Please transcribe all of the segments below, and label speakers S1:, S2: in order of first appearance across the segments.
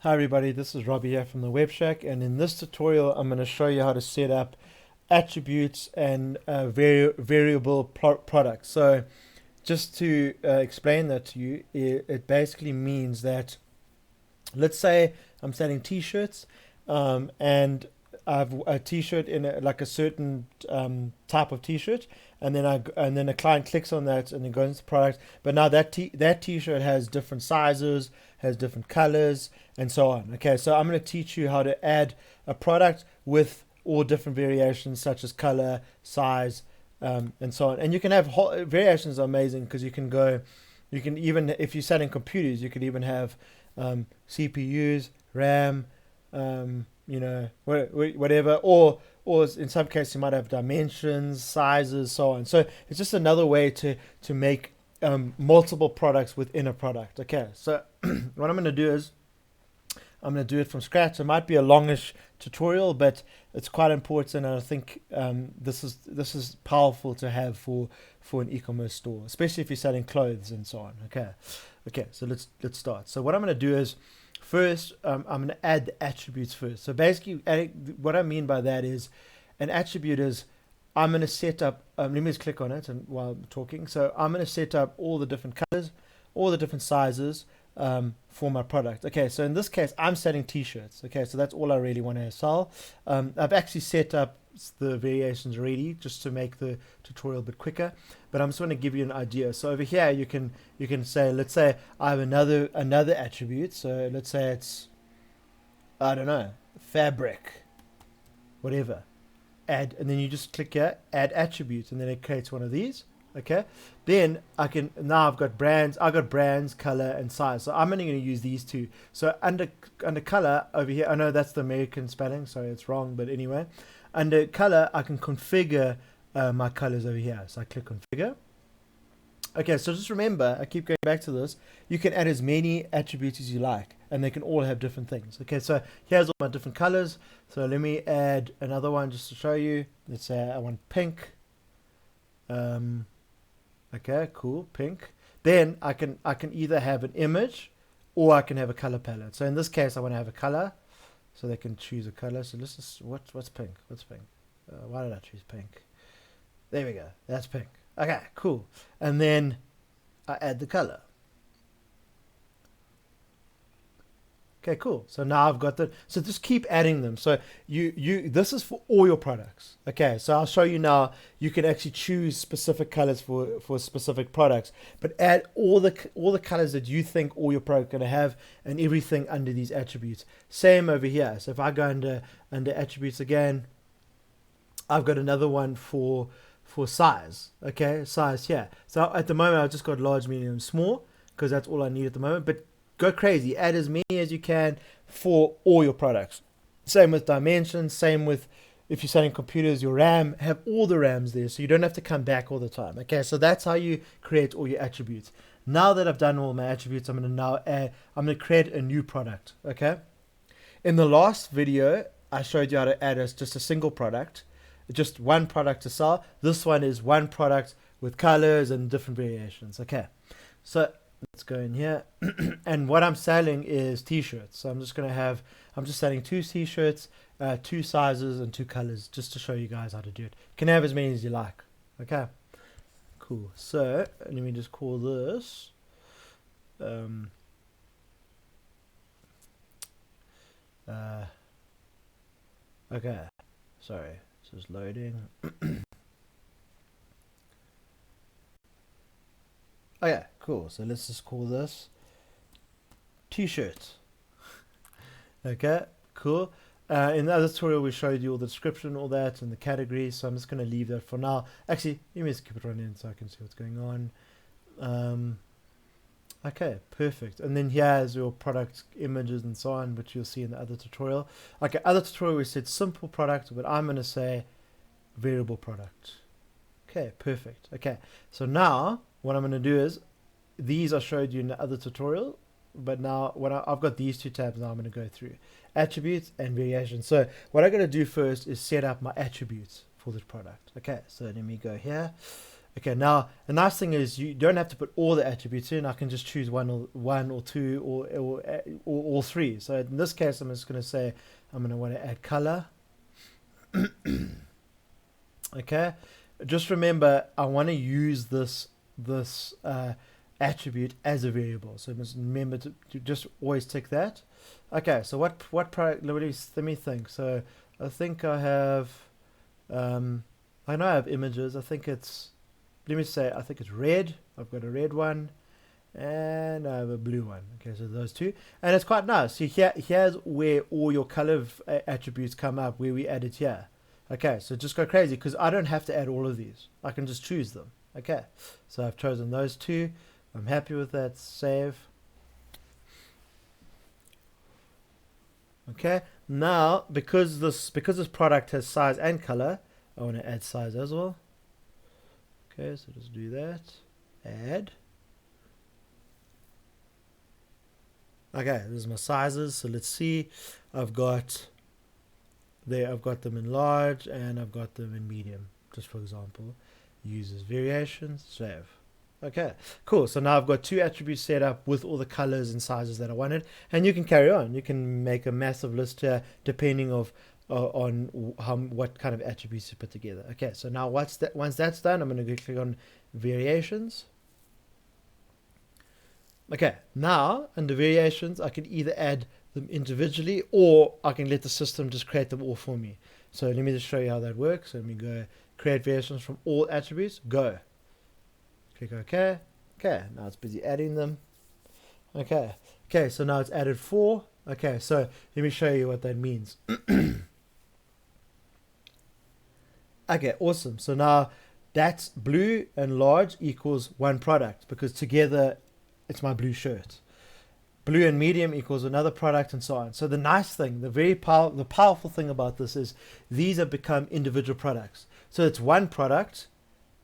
S1: Hi everybody, this is Robbie here from the Web Shack, and in this tutorial I'm going to show you how to set up attributes and variable products. So just to explain that to you, it basically means that, let's say I'm selling t-shirts, and I've a t-shirt in like a certain type of t-shirt, and then a client clicks on that and then goes into the product. But now that t-shirt has different sizes, has different colors, and so on. Okay, so I'm going to teach you how to add a product with all different variations such as color, size, and so on. And you can have variations are amazing because you can even, if you're selling computers, you could even have CPUs, RAM, whatever, or in some cases you might have dimensions, sizes, so on. So it's just another way to make multiple products within a product. Okay, so what I'm going to do is I'm going to do it from scratch. It might be a longish tutorial, but it's quite important, and I think this is powerful to have for an e-commerce store, especially if you're selling clothes and so on. Okay. So let's start. So what I'm going to do is first I'm going to add the attributes first. So basically, what I mean by that is an attribute is I'm going to set up. Let me just click on it and while I'm talking. So I'm going to set up all the different colors, all the different sizes for my product. Okay, so in this case, I'm selling t-shirts. Okay, so that's all I really want to sell. I've actually set up the variations already just to make the tutorial a bit quicker, but I'm just going to give you an idea. So over here, you can say, let's say I have another attribute. So let's say it's, I don't know, fabric, whatever. Add, and then you just click here, add attributes, and then it creates one of these. Okay, then I've got brands, color, and size. So I'm only going to use these two. So under color over here, I know that's the American spelling, sorry, it's wrong, but anyway, under color I can configure my colors over here. So I click configure. Okay, so just remember, I keep going back to this, you can add as many attributes as you like, and they can all have different things. Okay, so here's all my different colors. So let me add another one just to show you. Let's say I want pink. Okay, cool, pink. Then I can either have an image or I can have a color palette. So in this case, I want to have a color, so they can choose a color. So this is what's pink? What's pink? Why did I choose pink? There we go. That's pink. Okay, cool. And then I add the color. Okay, cool. So now I've got the, so just keep adding them. So this is for all your products. Okay, so I'll show you now. You can actually choose specific colors for specific products, but add all the colors that you think all your products are going to have, and everything under these attributes. Same over here. So if I go under attributes again, I've got another one for size. Okay, size here. So at the moment I've just got large, medium, small, because that's all I need at the moment. But go crazy, add as many as you can for all your products. Same with dimensions, same with if you're selling computers, your RAM, have all the RAMs there, so you don't have to come back all the time. Okay, so that's how you create all your attributes. Now that I've done all my attributes, I'm going to create a new product. Okay, in the last video I showed you how to add just a single product, just one product to sell. This one is one product with colors and different variations. Okay, so let's go in here. And what I'm selling is t-shirts. So I'm just selling two t-shirts, two sizes and two colors, just to show you guys how to do it. You can have as many as you like. Okay, cool. So let me just call this okay, sorry, this is loading. Okay, cool. So let's just call this t-shirts. Okay, cool. In the other tutorial, we showed you all the description, all that, and the categories. So I'm just going to leave that for now. Actually, let me just keep it running so I can see what's going on. Okay, perfect. And then here's your product images and so on, which you'll see in the other tutorial. Okay, other tutorial we said simple product, but I'm going to say variable product. Okay, perfect. Okay, so now what I'm going to do is, these I showed you in the other tutorial, but now I've got these two tabs now I'm going to go through. Attributes and variations. So what I'm going to do first is set up my attributes for this product. Okay, so let me go here. Okay, now the nice thing is you don't have to put all the attributes in. I can just choose one or two or all three. So in this case, I'm just going to say I'm going to want to add color. Okay, just remember I want to use this attribute as a variable. So just remember to just always tick that. Okay, so what product? Let me think. So I think I have. I know I have images. I think it's. Let me say. I think it's red. I've got a red one, and I have a blue one. Okay, so those two, and it's quite nice. So here's where all your color attributes come up. Where we added here. Okay, so just go crazy because I don't have to add all of these. I can just choose them. Okay, so I've chosen those two. I'm happy with that. Save. Okay, now because this product has size and color, I want to add size as well. Okay, so just do that. Add. Okay, this is my sizes. So let's see. I've got them in large and I've got them in medium. Just for example, uses variations. Save. Okay, cool. So now I've got two attributes set up with all the colors and sizes that I wanted, and you can carry on. You can make a massive list here depending on what kind of attributes you put together. Okay, so now once that's done, I'm going to click on variations. Okay, now under variations, I can either add them individually or I can let the system just create them all for me. So let me just show you how that works. So let me go create variations from all attributes. Go. Click OK. Okay, now it's busy adding them. Okay, so now it's added 4. Okay, so let me show you what that means. Okay, awesome. So now that's blue and large equals one product because together it's my blue shirt. Blue and medium equals another product and so on. So the nice thing, the powerful thing about this is these have become individual products. So it's one product,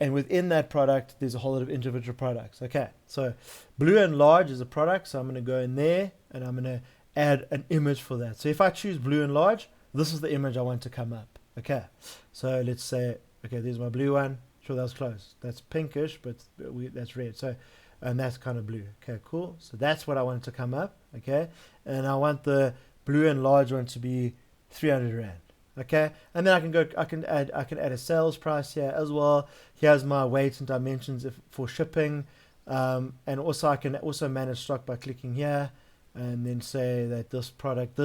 S1: and within that product, there's a whole lot of individual products. Okay, so blue and large is a product, so I'm going to go in there, and I'm going to add an image for that. So if I choose blue and large, this is the image I want to come up. Okay, so let's say, okay, there's my blue one. Sure, that was close. That's pinkish, but that's red. So, and that's kind of blue. Okay, cool. So that's what I want to come up. Okay, and I want the blue and large one to be 300 Rand. Okay, and then I can add a sales price here as well. Here's my weights and dimensions for shipping, and also I can also manage stock by clicking here, and then say that this product,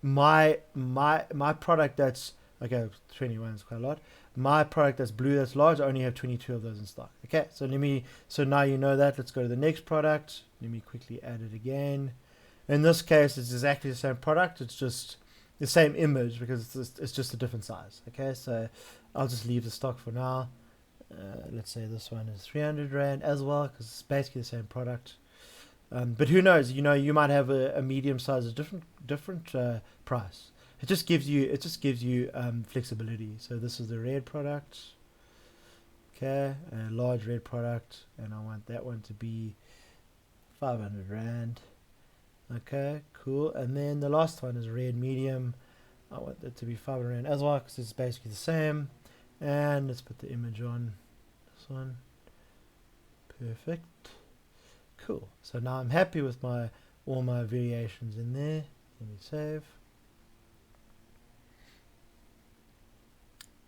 S1: my product that's okay, 21 is quite a lot. My product that's blue, that's large, I only have 22 of those in stock. Okay, so now you know that. Let's go to the next product. Let me quickly add it again. In this case, it's exactly the same product. It's just the same image because it's just a different size. Okay, so I'll just leave the stock for now. Let's say this one is 300 Rand as well because it's basically the same product. But who knows? You might have a medium size, a different price. It just gives you flexibility. So this is the red product. Okay, a large red product, and I want that one to be 500 Rand. Okay, cool. And then the last one is red medium. I want that to be 500 Rand as well because it's basically the same. And let's put the image on this one. Perfect. Cool. So now I'm happy with all my variations in there. Let me save.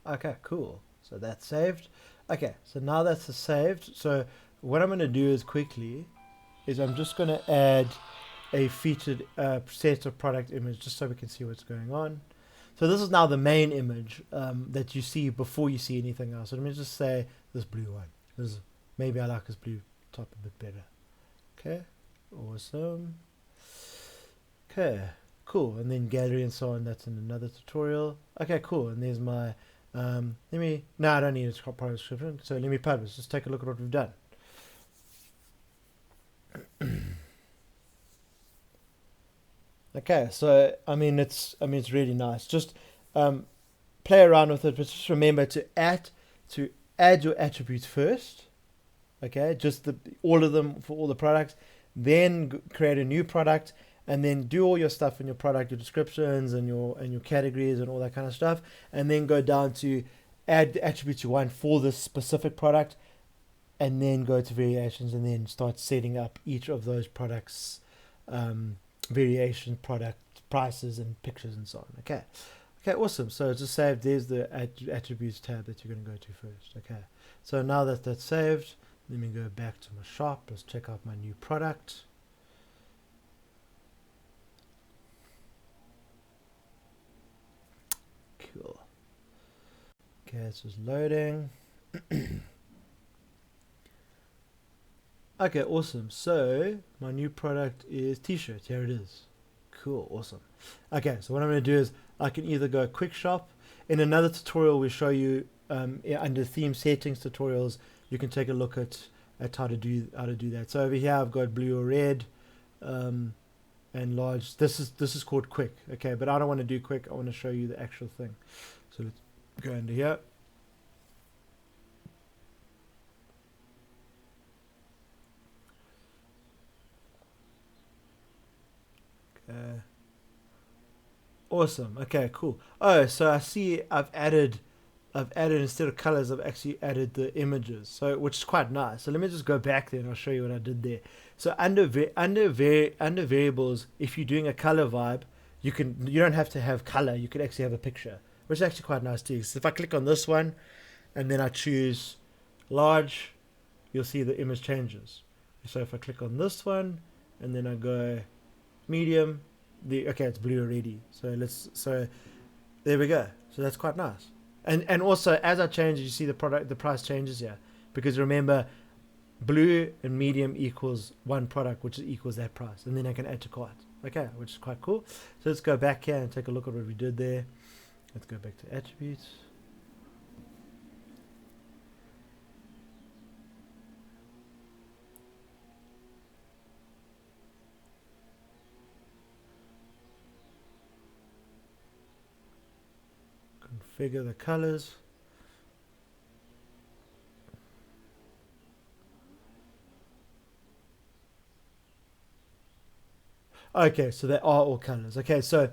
S1: Okay, cool. So that's saved. Okay, so now that's saved. So what I'm going to do is I'm just going to add a featured set of product image just so we can see what's going on. So this is now the main image that you see before you see anything else. So let me just say this blue one. Maybe I like this blue top a bit better. Okay, awesome. Okay, cool. And then gallery and so on, that's in another tutorial. Okay, cool. And there's my I don't need a product description, so let me publish. Just take a look at what we've done. Okay, so it's really nice. Just play around with it, but just remember to add your attributes first. Okay, just all of them for all the products. Then create a new product, and then do all your stuff in your product, your descriptions and your categories and all that kind of stuff, and then go down to add the attributes you want for this specific product. and then go to variations and then start setting up each of those products, variation product prices and pictures and so on. Okay. Okay, awesome. So just saved. There's the attributes tab that you're going to go to first. Okay. So now that that's saved, let me go back to my shop. Let's check out my new product. Cool. Okay, this is loading. Okay, awesome. So my new product is t-shirt. Here it is. Cool, awesome. Okay, so what I'm going to do is I can either go quick shop. In another tutorial, we show you under theme settings tutorials, you can take a look at how to do that. So over here I've got blue or red, and large. This is called quick. Okay, but I don't want to do quick. I want to show you the actual thing. So let's go into here. Awesome. Okay, cool. Oh, so I see I've added instead of colors, I've actually added the images. So which is quite nice. So let me just go back there and I'll show you what I did there. So under variables, if you're doing a color vibe, you don't have to have color. You could actually have a picture, which is actually quite nice too. So if I click on this one and then I choose large, you'll see the image changes. So if I click on this one and then I go medium, okay, it's blue already. So there we go. So that's quite nice. And also as I change it, you see the price changes here, because remember, blue and medium equals one product, which equals that price, and then I can add to cart. Okay, which is quite cool. So let's go back here and take a look at what we did there. Let's go back to attributes. Configure the colors. Okay, so they are all colors. Okay, so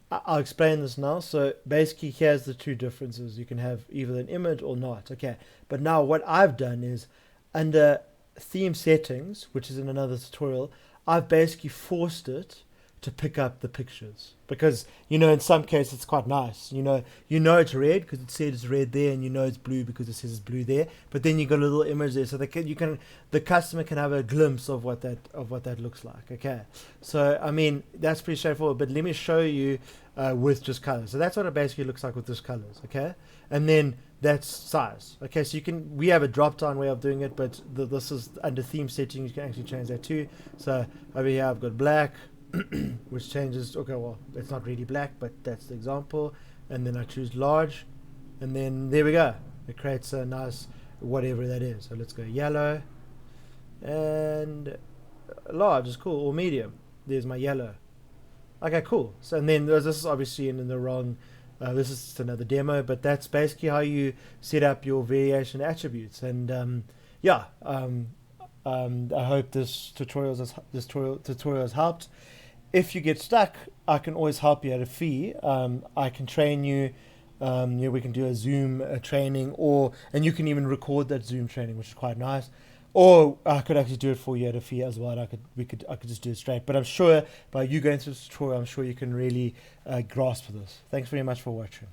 S1: I'll explain this now. So basically here's the two differences. You can have either an image or not. Okay, but now what I've done is under theme settings, which is in another tutorial, I've basically forced it to pick up the pictures, because in some cases it's quite nice. It's red because it says it's red there, and it's blue because it says it's blue there. But then you got a little image there, so the customer can have a glimpse of what that looks like. Okay, so I mean that's pretty straightforward. But let me show you with just colors. So that's what it basically looks like with just colors. Okay, and then that's size. Okay, so we have a drop down way of doing it, but this is under theme settings. You can actually change that too. So over here I've got black, which changes. Okay, well, it's not really black, but that's the example. And then I choose large, and then there we go. It creates a nice whatever that is. So let's go yellow, and large is cool, or medium. There's my yellow. Okay, cool. So and then this is obviously in the wrong. This is just another demo, but that's basically how you set up your variation attributes. And yeah, I hope this tutorial has helped. If you get stuck, I can always help you at a fee. I can train you. We can do a Zoom training, and you can even record that Zoom training, which is quite nice. Or I could actually do it for you at a fee as well. I could just do it straight. But I'm sure by you going through this tutorial, I'm sure you can really grasp this. Thanks very much for watching.